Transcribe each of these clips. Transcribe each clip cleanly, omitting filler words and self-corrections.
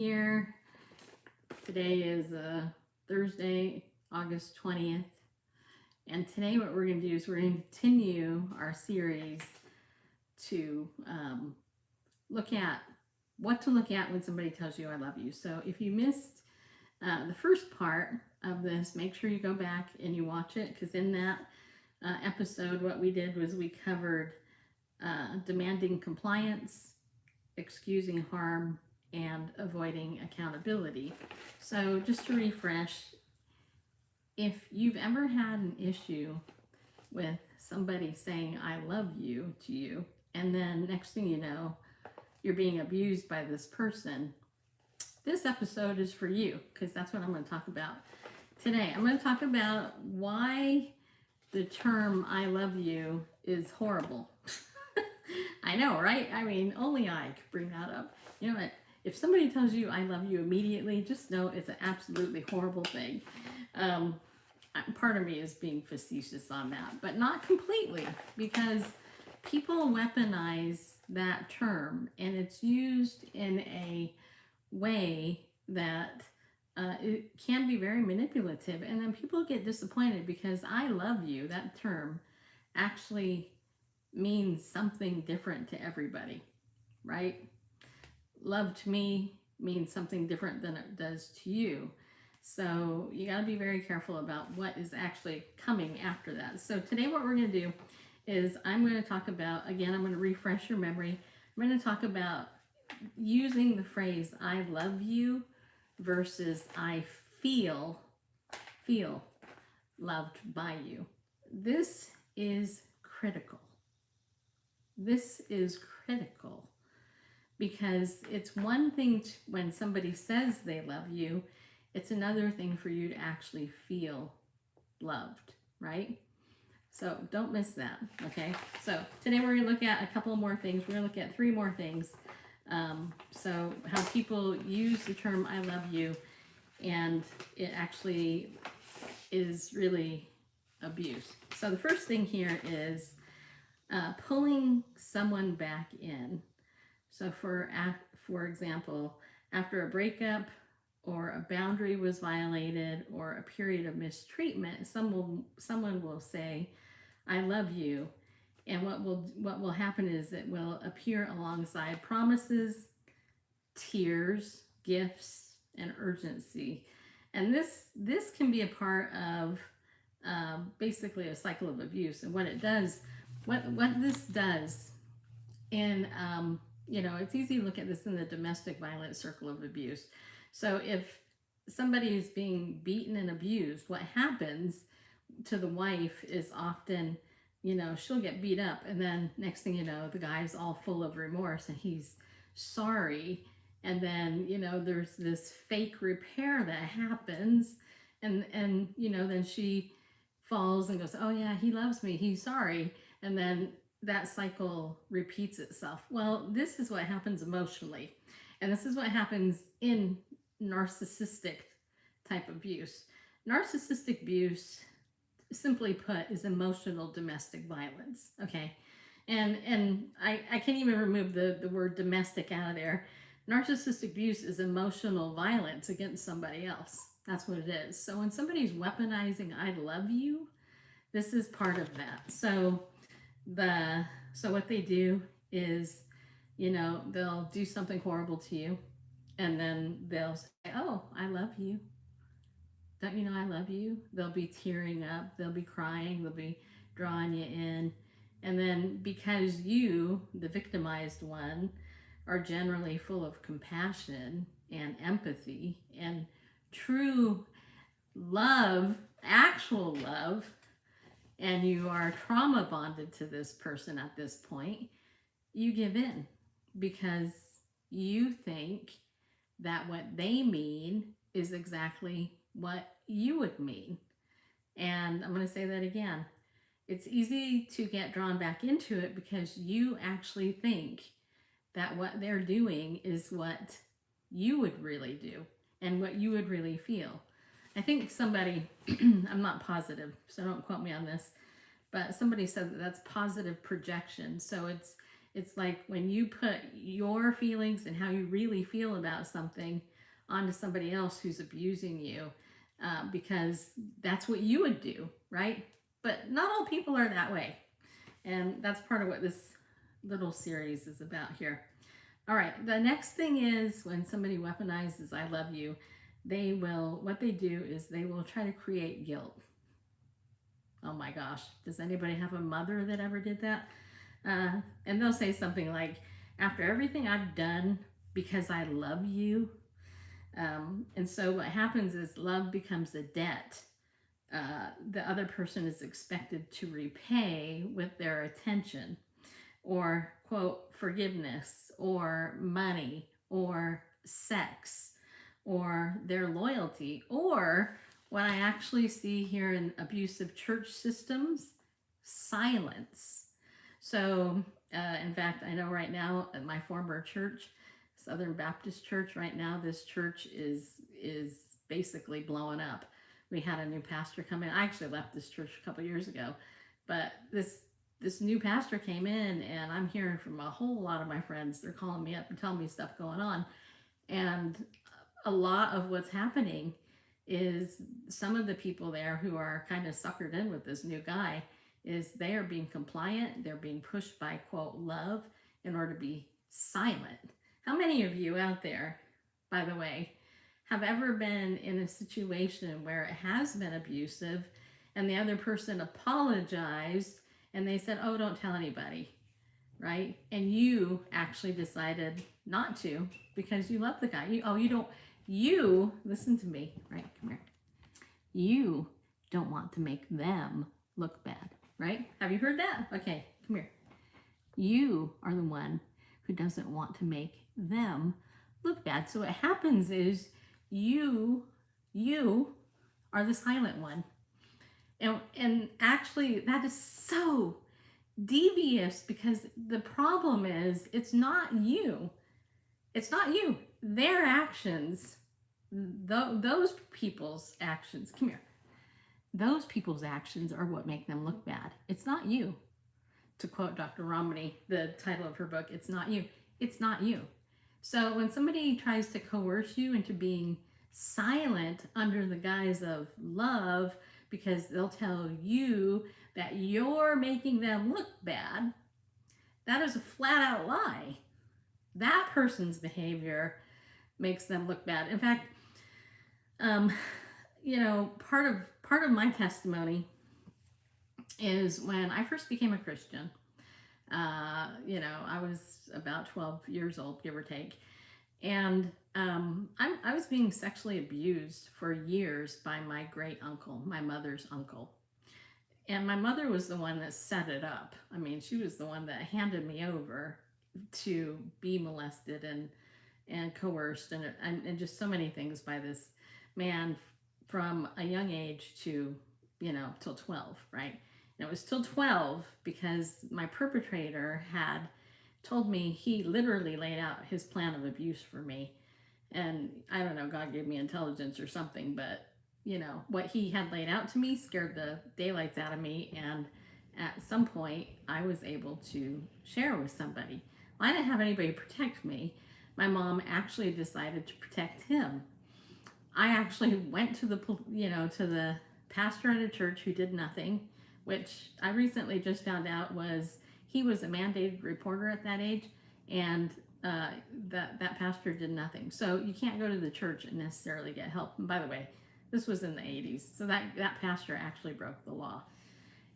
here. Today is Thursday, August 20th. And today what we're going to do is we're going to continue our series to look at what to look at when somebody tells you I love you. So if you missed the first part of this, make sure you go back and you watch it, because in that episode what we did was we covered demanding compliance, excusing harm, and avoiding accountability. So just to refresh, if you've ever had an issue with somebody saying I love you to you, and then next thing you know, you're being abused by this person, this episode is for you, because that's what I'm going to talk about today. I'm going to talk about why the term I love you is horrible. I know, right? I mean, only I could bring that up. You know what? If somebody tells you I love you immediately, just know it's an absolutely horrible thing. Part of me is being facetious on that, but not completely, because people weaponize that term, and it's used in a way that it can be very manipulative, and then people get disappointed because I love you, that term, actually means something different to everybody, right? Love to me means something different than it does to you. So you got to be very careful about what is actually coming after that. So today what we're going to do is I'm going to talk about, again, I'm going to refresh your memory. I'm going to talk about using the phrase I love you versus I feel loved by you. This is critical. This is critical, because it's one thing when somebody says they love you, it's another thing for you to actually feel loved, right? So don't miss that, okay? So today we're going to look at a couple more things. We're going to look at 3 more things. So how people use the term I love you, and it actually is really abuse. So the first thing here is pulling someone back in. So for example, after a breakup or a boundary was violated or a period of mistreatment, someone will say, I love you. And what will happen is it will appear alongside promises, tears, gifts, and urgency. And this can be a part of basically a cycle of abuse. And what it does, what this does in it's easy to look at this in the domestic violence circle of abuse. So if somebody is being beaten and abused, what happens to the wife is often, she'll get beat up, and then next thing you know, the guy's all full of remorse and he's sorry. And then, there's this fake repair that happens, and then she falls and goes, oh yeah, he loves me, he's sorry. And then that cycle repeats itself. Well, this is what happens emotionally. And this is what happens in narcissistic type abuse. Narcissistic abuse, simply put, is emotional domestic violence, okay? And I can't even remove the word domestic out of there. Narcissistic abuse is emotional violence against somebody else. That's what it is. So when somebody's weaponizing I love you, this is part of that. So what they do is, they'll do something horrible to you, and then they'll say, oh, I love you. Don't you know I love you? They'll be tearing up, they'll be crying, they'll be drawing you in. And then because you, the victimized one, are generally full of compassion and empathy and true love, actual love, and you are trauma bonded to this person at this point, you give in because you think that what they mean is exactly what you would mean. And I'm going to say that again. It's easy to get drawn back into it because you actually think that what they're doing is what you would really do and what you would really feel. I think somebody, I'm not positive, so don't quote me on this, but somebody said that that's positive projection. So it's like when you put your feelings and how you really feel about something onto somebody else who's abusing you, because that's what you would do, right? But not all people are that way. And that's part of what this little series is about here. All right, the next thing is when somebody weaponizes I love you, what they do is they will try to create guilt. Oh my gosh, does anybody have a mother that ever did that? And they'll say something like, after everything I've done because I love you. And so what happens is love becomes a debt. The other person is expected to repay with their attention, or quote, forgiveness, or money, or sex, or their loyalty, or what I actually see here in abusive church systems, silence. So, in fact, I know right now at my former church, Southern Baptist Church, right now this church is basically blowing up. We had a new pastor come in. I actually left this church a couple years ago, but this new pastor came in, and I'm hearing from a whole lot of my friends. They're calling me up and telling me stuff going on, and a lot of what's happening is some of the people there who are kind of suckered in with this new guy is they are being compliant. They're being pushed by quote love in order to be silent. How many of you out there, by the way, have ever been in a situation where it has been abusive and the other person apologized and they said, oh, don't tell anybody, right? And you actually decided not to because you love the guy. You listen to me, right? Come here. You don't want to make them look bad, right? Have you heard that? Okay, come here. You are the one who doesn't want to make them look bad. So what happens is you are the silent one. And actually that is so devious because the problem is it's not you. It's not you. Their actions, those people's actions, come here. Those people's actions are what make them look bad. It's not you. To quote Dr. Romney, the title of her book, it's not you. It's not you. So when somebody tries to coerce you into being silent under the guise of love, because they'll tell you that you're making them look bad, that is a flat out lie. That person's behavior makes them look bad. In fact, part of my testimony is when I first became a Christian. I was about 12 years old, give or take, and I was being sexually abused for years by my great uncle, my mother's uncle. And my mother was the one that set it up. I mean, she was the one that handed me over to be molested and coerced and just so many things by this man from a young age to, till 12, right? And it was till 12 because my perpetrator had told me he literally laid out his plan of abuse for me. And I don't know, God gave me intelligence or something, but what he had laid out to me scared the daylights out of me. And at some point I was able to share with somebody. Well, I didn't have anybody protect me. My mom actually decided to protect him. I actually went to the pastor at a church who did nothing, which I recently just found out he was a mandated reporter at that age, and that pastor did nothing. So you can't go to the church and necessarily get help. And by the way, this was in the 80s, so that pastor actually broke the law.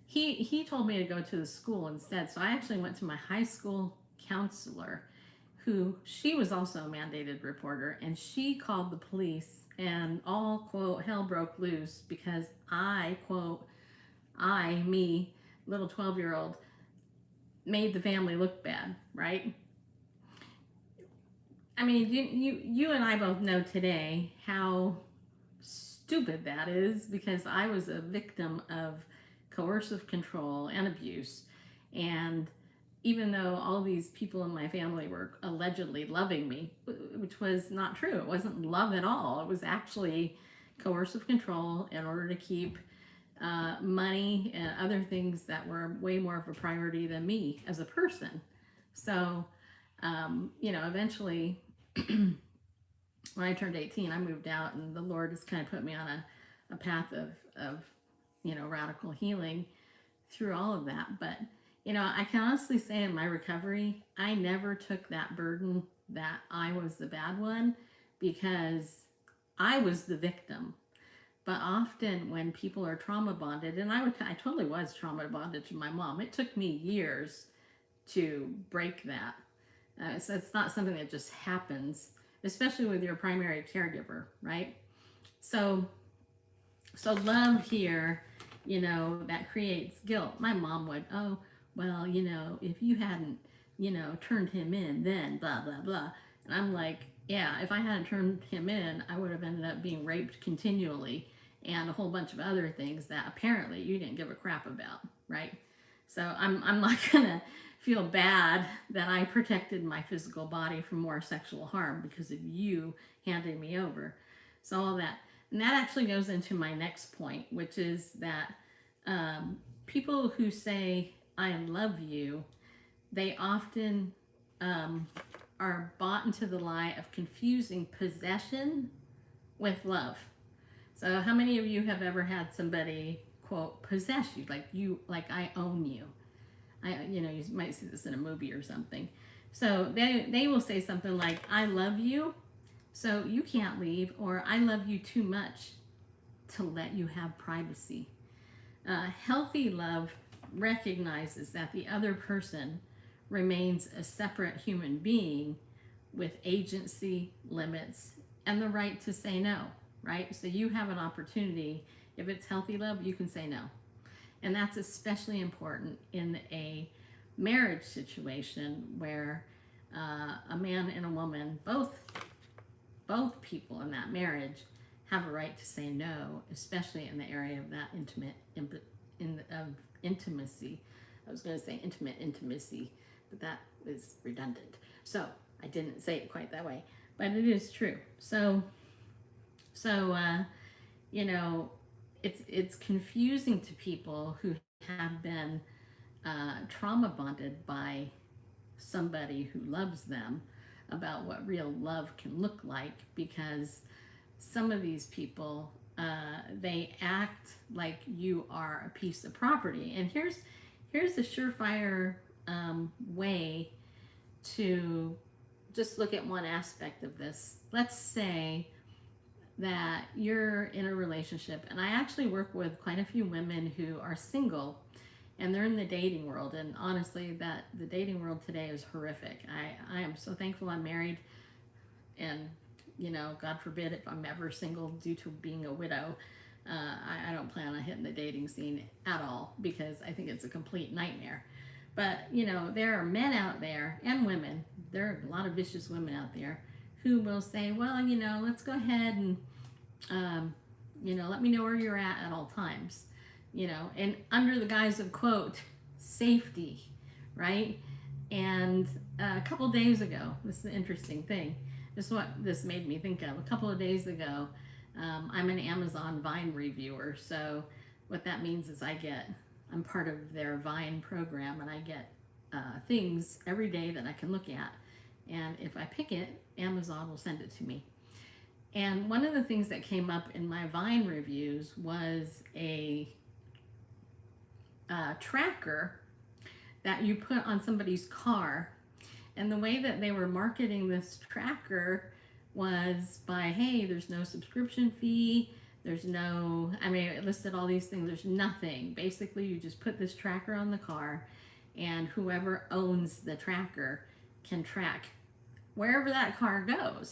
He told me to go to the school instead, so I actually went to my high school counselor, she was also a mandated reporter, and she called the police, and all, quote, hell broke loose because I, quote, me, little 12-year-old, made the family look bad, right? I mean, you and I both know today how stupid that is because I was a victim of coercive control and abuse. And even though all these people in my family were allegedly loving me, which was not true, it wasn't love at all. It was actually coercive control in order to keep money and other things that were way more of a priority than me as a person. So, eventually when I turned 18, I moved out, and the Lord has kind of put me on a path of, radical healing through all of that. But, I can honestly say in my recovery, I never took that burden that I was the bad one, because I was the victim. But often when people are trauma bonded, and I totally was trauma bonded to my mom. It took me years to break that. So it's not something that just happens, especially with your primary caregiver, right? So, so love here, that creates guilt. My mom would, oh, well, if you hadn't, turned him in, then blah, blah, blah. And I'm like, yeah, if I hadn't turned him in, I would have ended up being raped continually and a whole bunch of other things that apparently you didn't give a crap about, right? So I'm not gonna feel bad that I protected my physical body from more sexual harm because of you handing me over. So all that. And that actually goes into my next point, which is that people who say, I love you, they often are bought into the lie of confusing possession with love. So how many of you have ever had somebody, quote, possess you, like I own you? You might see this in a movie or something. So they will say something like, I love you, so you can't leave, or I love you too much to let you have privacy. Healthy love recognizes that the other person remains a separate human being with agency, limits, and the right to say no, right? So you have an opportunity. If it's healthy love, you can say no. And that's especially important in a marriage situation where a man and a woman, both people in that marriage, have a right to say no, especially in the area of that intimacy. I was going to say intimate intimacy, but that was redundant. So I didn't say it quite that way, but it is true. So it's confusing to people who have been trauma bonded by somebody who loves them about what real love can look like, because some of these people they act like you are a piece of property. And here's a surefire way to just look at one aspect of this. Let's say that you're in a relationship, and I actually work with quite a few women who are single, and they're in the dating world. And honestly, that the dating world today is horrific. I am so thankful I'm married, and God forbid if I'm ever single due to being a widow. I don't plan on hitting the dating scene at all, because I think it's a complete nightmare. But there are men out there, and women. There are a lot of vicious women out there who will say, well, let's go ahead and let me know where you're at all times, and under the guise of, quote, safety, right? And a couple days ago, this is an interesting thing. This is what this made me think of. A couple of days ago, I'm an Amazon Vine reviewer. So what that means is I'm part of their Vine program, and I get things every day that I can look at. And if I pick it, Amazon will send it to me. And one of the things that came up in my Vine reviews was a tracker that you put on somebody's car. And the way that they were marketing this tracker was by, hey, there's no subscription fee. It listed all these things. There's nothing. Basically, you just put this tracker on the car, and whoever owns the tracker can track wherever that car goes.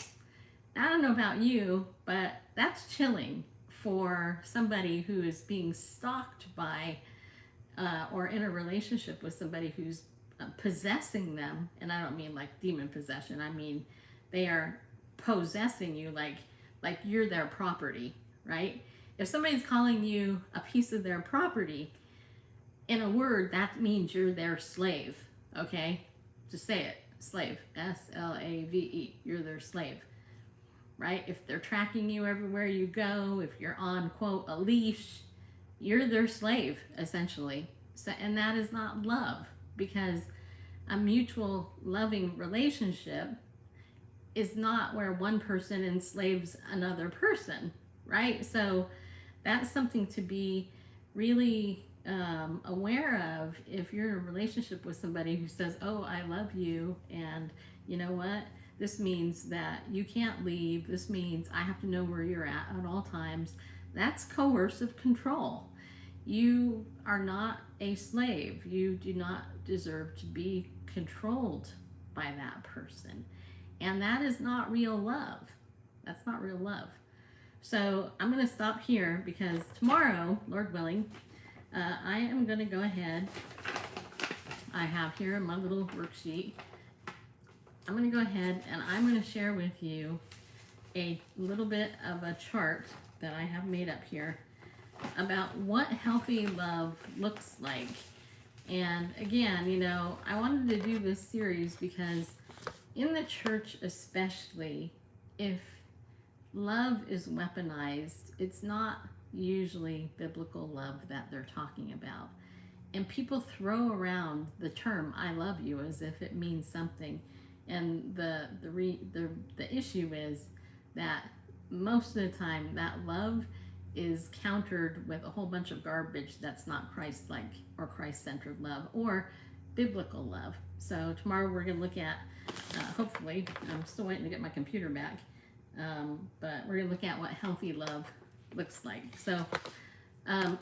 I don't know about you, but that's chilling for somebody who is being stalked by or in a relationship with somebody who's possessing them. And I don't mean like demon possession. I mean they are possessing you like you're their property, right? If somebody's calling you a piece of their property, in a word, that means you're their slave, okay? Just say it. Slave. S-L-A-V-E. You're their slave, right? If they're tracking you everywhere you go, if you're on, quote, a leash, you're their slave, essentially. So, and that is not love, because a mutual loving relationship is not where one person enslaves another person, right? So that's something to be really aware of if you're in a relationship with somebody who says, "Oh, I love you," and you know what? This means that you can't leave. This means I have to know where you're at all times. That's coercive control. You are not a slave. You do not deserve to be controlled by that person. And that is not real love. That's not real love. So I'm going to stop here because tomorrow, Lord willing, I am going to go ahead. I have here my little worksheet. I'm going to go ahead and I'm going to share with you a little bit of a chart that I have made up here about what healthy love looks like. And again, you know, I wanted to do this series because in the church especially, if love is weaponized, it's not usually biblical love that they're talking about. And people throw around the term "I love you" as if it means something. And the issue is that most of the time that love is countered with a whole bunch of garbage that's not Christ-like or Christ-centered love or biblical love. So tomorrow we're going to look at, hopefully, I'm still waiting to get my computer back, but we're going to look at what healthy love looks like. So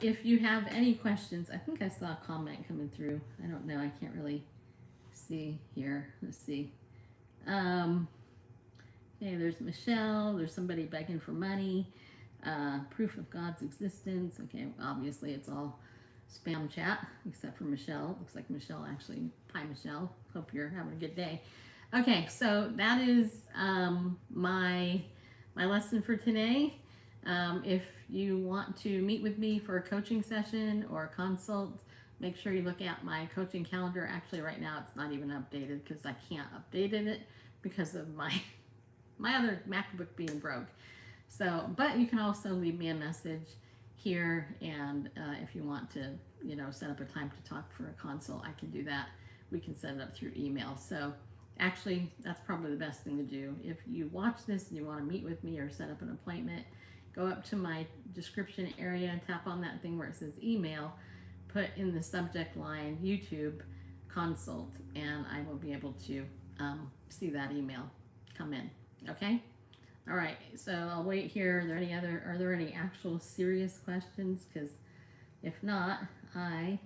if you have any questions, I think I saw a comment coming through. I don't know. I can't really see here. Let's see. Okay, there's Michelle. There's somebody begging for money. Proof of God's existence. Okay, obviously it's all spam chat, except for Michelle. Looks like Michelle actually. Hi, Michelle. Hope you're having a good day. Okay, so that is my lesson for today. If you want to meet with me for a coaching session or a consult, make sure you look at my coaching calendar. Actually, right now it's not even updated because I can't update it because of my other MacBook being broke. So, but you can also leave me a message here, and if you want to, you know, set up a time to talk for a consult, I can do that. We can set it up through email. So, actually, that's probably the best thing to do. If you watch this and you want to meet with me or set up an appointment, go up to my description area, tap on that thing where it says email, put in the subject line YouTube consult, and I will be able to see that email come in. Okay? All right, so I'll wait here. Are there any actual serious questions? Because if not, I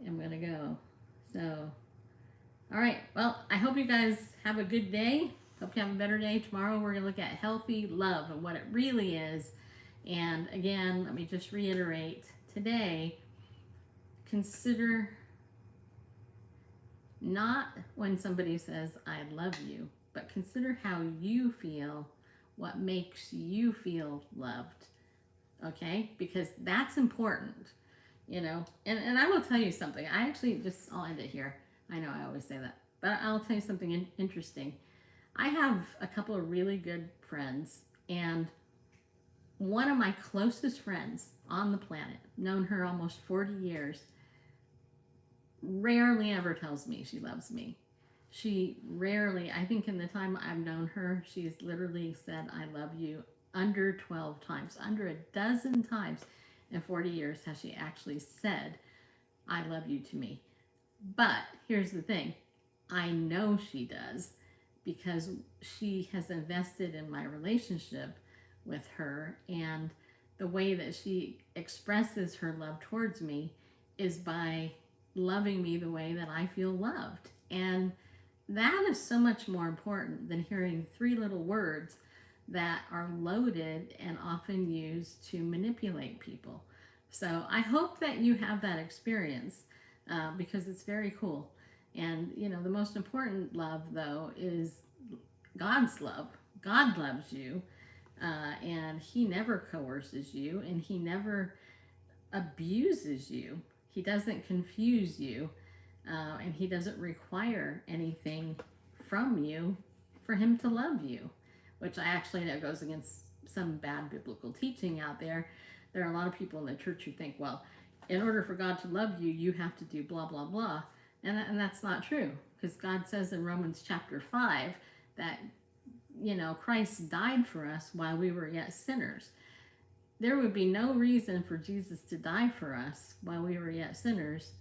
am going to go. So, all right, well, I hope you guys have a good day. Hope you have a better day. Tomorrow we're going to look at healthy love and what it really is. And again, let me just reiterate today, consider not when somebody says, "I love you," but consider how you feel, what makes you feel loved, okay? Because that's important, you know. And I will tell you something. I'll end it here. I know I always say that, but I'll tell you something interesting. I have a couple of really good friends, and one of my closest friends on the planet, known her almost 40 years, rarely ever tells me she loves me. She rarely, I think in the time I've known her, she's literally said, "I love you" under 12 times. Under a dozen times in 40 years has she actually said, "I love you" to me. But here's the thing. I know she does because she has invested in my relationship with her, and the way that she expresses her love towards me is by loving me the way that I feel loved. And that is so much more important than hearing three little words that are loaded and often used to manipulate people. So I hope that you have that experience because it's very cool. And, you know, the most important love, though, is God's love. God loves you, and He never coerces you, and He never abuses you. He doesn't confuse you. And He doesn't require anything from you for Him to love you, which I actually know goes against some bad biblical teaching out there. There are a lot of people in the church who think, well, in order for God to love you, you have to do blah, blah, blah. And that's not true, because God says in Romans chapter 5 that Christ died for us while we were yet sinners. There would be no reason for Jesus to die for us while we were yet sinners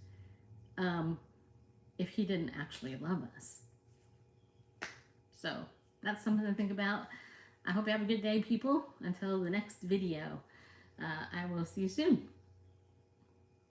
um, if he didn't actually love us. So that's something to think about. I hope you have a good day, people. Until the next video, I will see you soon.